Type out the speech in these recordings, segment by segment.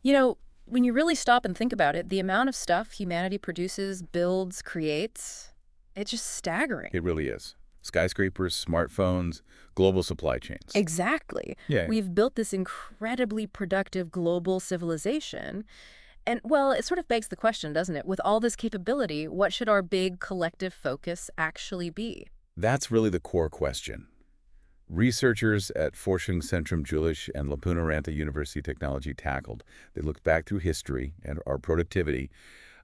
You know, when you really stop and think about it, the amount of stuff humanity produces, builds, creates, it's just staggering. It really is. Skyscrapers, smartphones, global supply chains. Exactly. Yeah, We've built this incredibly productive global civilization. And, well, it sort of begs the question, doesn't it? With all this capability, what should our big collective focus actually be? that's really the core question. Researchers at Forschungszentrum Jülich and Lipuna Ranta University Technology tackled. They looked back through history and our productivity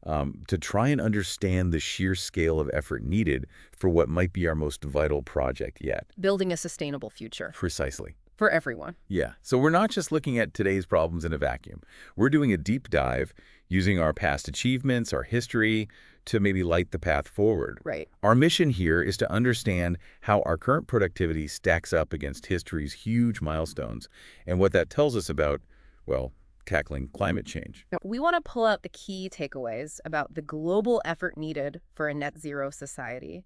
to try and understand the sheer scale of effort needed for what might be our most vital project yet. Building a sustainable future Precisely. for everyone. Yeah. So we're not just looking at today's problems in a vacuum. We're doing a deep dive using our past achievements, our history, to maybe light the path forward. Right. Our mission here is to understand how our current productivity stacks up against history's huge milestones and what that tells us about, well, tackling climate change. Now, we want to pull out the key takeaways about the global effort needed for a net zero society.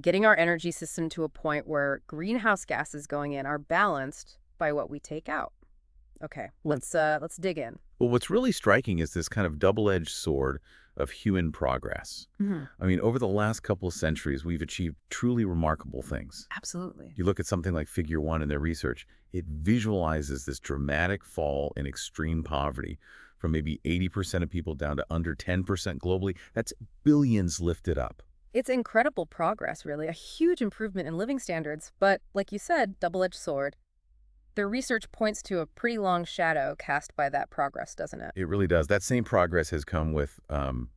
Getting our energy system to a point where greenhouse gases going in are balanced by what we take out. Okay, let's dig in. Well, what's really striking is this kind of double-edged sword of human progress. Hmm. I mean, over the last couple of centuries, we've achieved truly remarkable things. Absolutely. You look at something like Figure 1 in their research, it visualizes this dramatic fall in extreme poverty from maybe 80% of people down to under 10% globally. That's billions lifted up. It's incredible progress, really, a huge improvement in living standards, but like you said, double-edged sword. Their research points to a pretty long shadow cast by that progress, doesn't it? It really does. That same progress has come with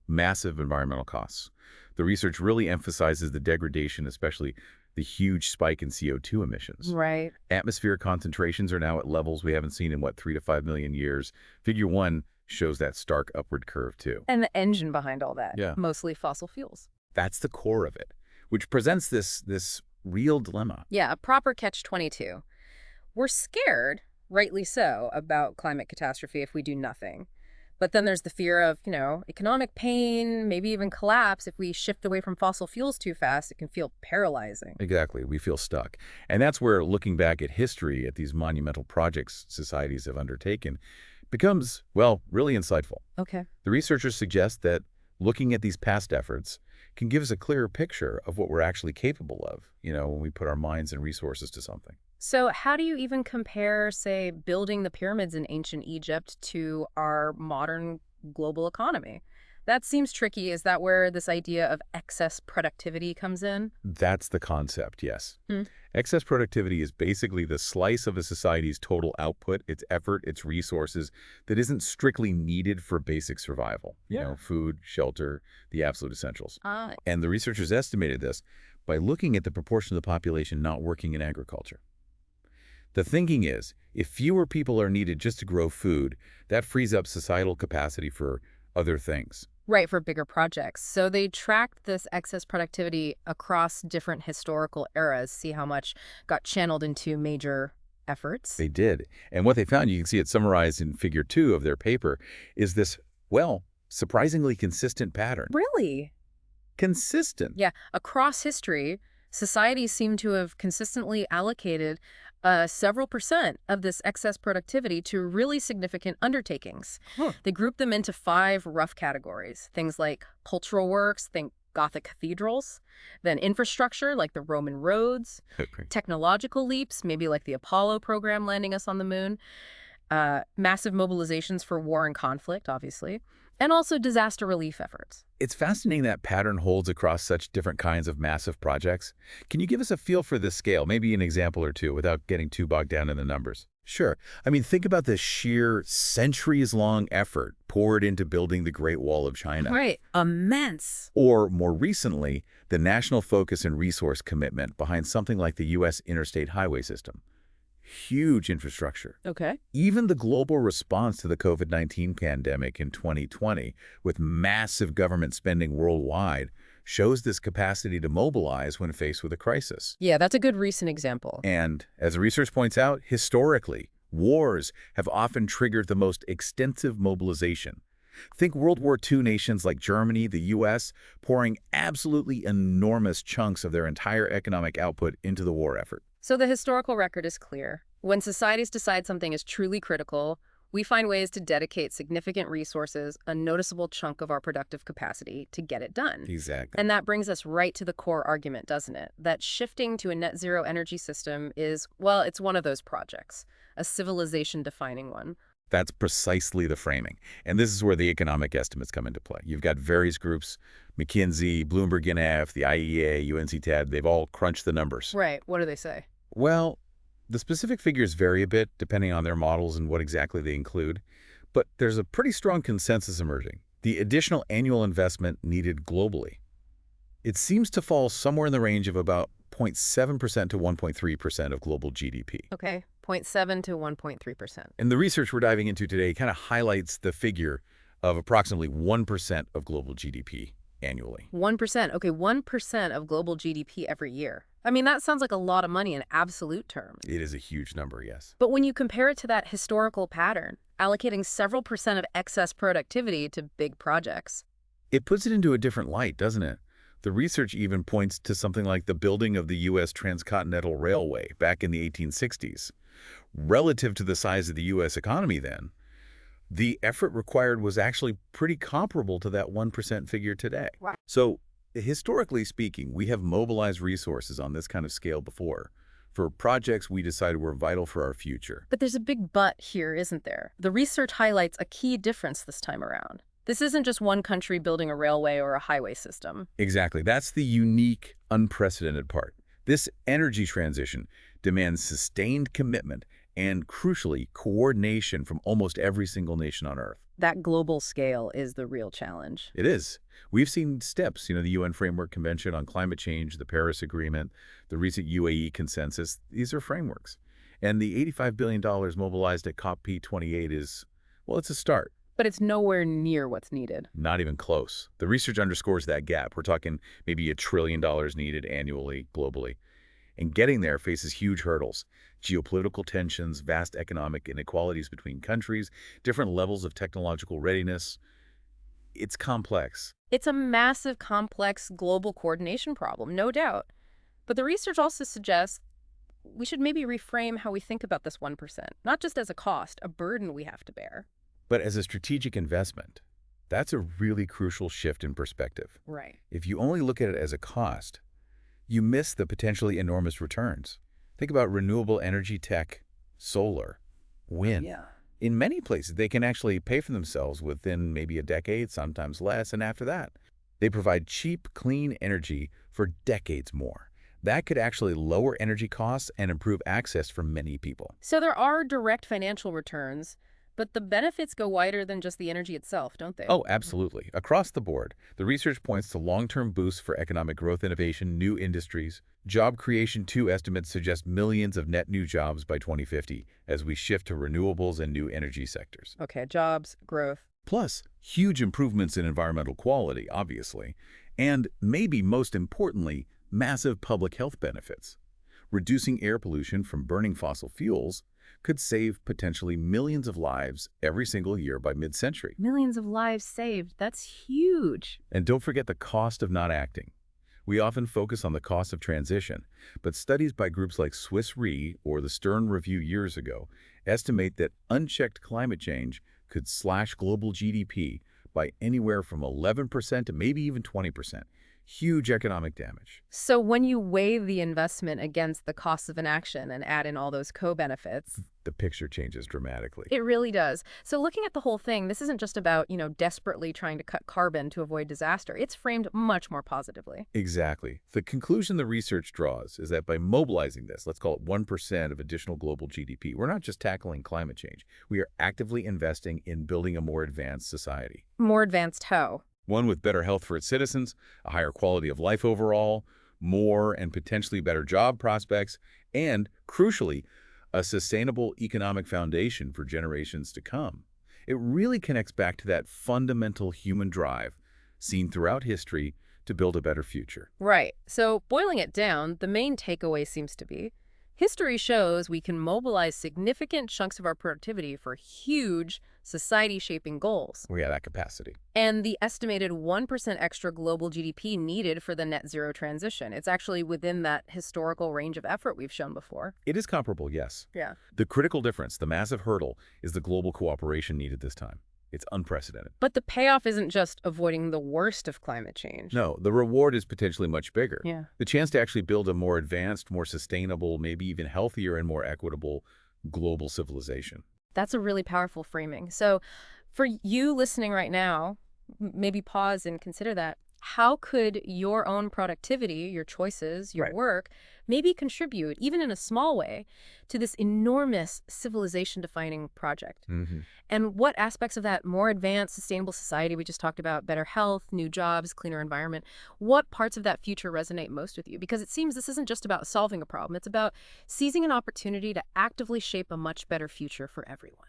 massive environmental costs. The research really emphasizes the degradation, especially the huge spike in CO2 emissions. Right. Atmospheric concentrations are now at levels we haven't seen in, 3 to 5 million years. Figure 1 shows that stark upward curve, too. And the engine behind all that, Yeah. mostly fossil fuels. That's the core of it, which presents this real dilemma. Yeah, a proper catch-22. We're scared, rightly so, about climate catastrophe if we do nothing. But then there's the fear of, economic pain, maybe even collapse. If we shift away from fossil fuels too fast, it can feel paralyzing. Exactly. We feel stuck. And that's where looking back at history, at these monumental projects societies have undertaken, becomes, well, really insightful. Okay. The researchers suggest that looking at these past efforts can give us a clearer picture of what we're actually capable of, when we put our minds and resources to something. So how do you even compare, say, building the pyramids in ancient Egypt to our modern global economy? That seems tricky. Is that where this idea of excess productivity comes in? That's the concept, yes. Hmm. Excess productivity is basically the slice of a society's total output, its effort, its resources, that isn't strictly needed for basic survival. Food, shelter, the absolute essentials. Ah, And the researchers estimated this by looking at the proportion of the population not working in agriculture. The thinking is, if fewer people are needed just to grow food, that frees up societal capacity for other things. right, for bigger projects. So they tracked this excess productivity across different historical eras, see how much got channeled into major efforts. They did. And what they found, you can see it summarized in Figure 2 of their paper, is this, well, surprisingly consistent pattern. Really? Consistent. Yeah, across history, societies seem to have consistently allocated several percent of this excess productivity to really significant undertakings. Huh. They group them into 5 rough categories. Things like cultural works, think Gothic cathedrals, then infrastructure like the Roman roads, Okay. technological leaps, maybe like the Apollo program landing us on the moon, massive mobilizations for war and conflict, obviously, and also disaster relief efforts. It's fascinating that pattern holds across such different kinds of massive projects. Can you give us a feel for this scale, maybe an example or two, without getting too bogged down in the numbers? Sure. I mean, think about the sheer centuries-long effort poured into building the Great Wall of China. Right. Immense. Or, more recently, the national focus and resource commitment behind something like the U.S. interstate highway system. Huge infrastructure. Okay. Even the global response to the COVID-19 pandemic in 2020, with massive government spending worldwide, shows this capacity to mobilize when faced with a crisis. Yeah, that's a good recent example. And, as the research points out, historically, wars have often triggered the most extensive mobilization. Think World War II nations like Germany, the U.S., pouring absolutely enormous chunks of their entire economic output into the war effort. So the historical record is clear. When societies decide something is truly critical, We find ways to dedicate significant resources, a noticeable chunk of our productive capacity, to get it done. Exactly. And that brings us right to the core argument, doesn't it? That shifting to a net zero energy system is, well, it's one of those projects, a civilization-defining one. That's precisely the framing. And this is where the economic estimates come into play. You've got various groups, McKinsey, Bloomberg NF, the IEA, UNCTAD, they've all crunched the numbers. Right. What do they say? Well, the specific figures vary a bit depending on their models and what exactly they include, but there's a pretty strong consensus emerging. The additional annual investment needed globally. It seems to fall somewhere in the range of about 0.7% to 1.3% of global GDP. Okay. 0.7 to 1.3%. And the research we're diving into today kind of highlights the figure of approximately 1% of global GDP annually. 1%. Okay, 1% of global GDP every year. I mean, that sounds like a lot of money in absolute terms. It is a huge number, yes. But when you compare it to that historical pattern, allocating several percent of excess productivity to big projects. It puts it into a different light, doesn't it? The research even points to something like the building of the U.S. Transcontinental Railway back in the 1860s. Relative to the size of the U.S. economy then, the effort required was actually pretty comparable to that 1% figure today. Wow. So, historically speaking, we have mobilized resources on this kind of scale before for projects we decided were vital for our future. But there's a big but here, isn't there? The research highlights a key difference this time around. This isn't just one country building a railway or a highway system. Exactly. That's the unique, unprecedented part. This energy transition demands sustained commitment and, crucially, coordination from almost every single nation on Earth. That global scale is the real challenge. It is. We've seen steps, the UN Framework Convention on Climate Change, the Paris Agreement, the recent UAE consensus. These are frameworks. And the $85 billion mobilized at COP28 is, well, it's a start. But it's nowhere near what's needed. Not even close. The research underscores that gap. We're talking maybe $1 trillion needed annually, globally. And getting there faces huge hurdles. Geopolitical tensions, vast economic inequalities between countries, different levels of technological readiness. It's complex. It's a massive, complex global coordination problem, no doubt. But the research also suggests we should maybe reframe how we think about this 1%, not just as a cost, a burden we have to bear. But as a strategic investment, that's a really crucial shift in perspective. Right. If you only look at it as a cost, you miss the potentially enormous returns. Think about renewable energy tech, solar, wind. Yeah. In many places, they can actually pay for themselves within maybe a decade, sometimes less, and after that. They provide cheap, clean energy for decades more. That could actually lower energy costs and improve access for many people. So there are direct financial returns, but the benefits go wider than just the energy itself, don't they? Oh, absolutely. Across the board, the research points to long-term boosts for economic growth, innovation, new industries. Job creation, too, estimates suggest millions of net new jobs by 2050 as we shift to renewables and new energy sectors. Okay, jobs, growth. Plus, huge improvements in environmental quality, obviously, and maybe most importantly, massive public health benefits. Reducing air pollution from burning fossil fuels could save potentially millions of lives every single year by mid-century. Millions of lives saved. That's huge. And don't forget the cost of not acting. We often focus on the cost of transition, but studies by groups like Swiss Re or the Stern Review years ago estimate that unchecked climate change could slash global GDP by anywhere from 11% to maybe even 20%. Huge economic damage. So when you weigh the investment against the cost of inaction and add in all those co-benefits, The picture changes dramatically. it really does. So looking at the whole thing, this isn't just about, desperately trying to cut carbon to avoid disaster. It's framed much more positively. Exactly. The conclusion the research draws is that by mobilizing this, let's call it 1% of additional global GDP, we're not just tackling climate change. We are actively investing in building a more advanced society. More advanced how? One with better health for its citizens, a higher quality of life overall, more and potentially better job prospects, and, crucially, a sustainable economic foundation for generations to come. It really connects back to that fundamental human drive seen throughout history to build a better future. Right. So boiling it down, the main takeaway seems to be history shows we can mobilize significant chunks of our productivity for huge, society-shaping goals. We have that capacity. And the estimated 1% extra global GDP needed for the net zero transition. It's actually within that historical range of effort we've shown before. It is comparable, yes. Yeah. The critical difference, the massive hurdle, is the global cooperation needed this time. It's unprecedented. But the payoff isn't just avoiding the worst of climate change. No, the reward is potentially much bigger. Yeah. The chance to actually build a more advanced, more sustainable, maybe even healthier and more equitable global civilization. That's a really powerful framing. So for you listening right now, maybe pause and consider that. How could your own productivity, your choices, your Right. work, maybe contribute, even in a small way, to this enormous civilization-defining project? And what aspects of that more advanced, sustainable society we just talked about, better health, new jobs, cleaner environment, what parts of that future resonate most with you? Because it seems this isn't just about solving a problem. It's about seizing an opportunity to actively shape a much better future for everyone.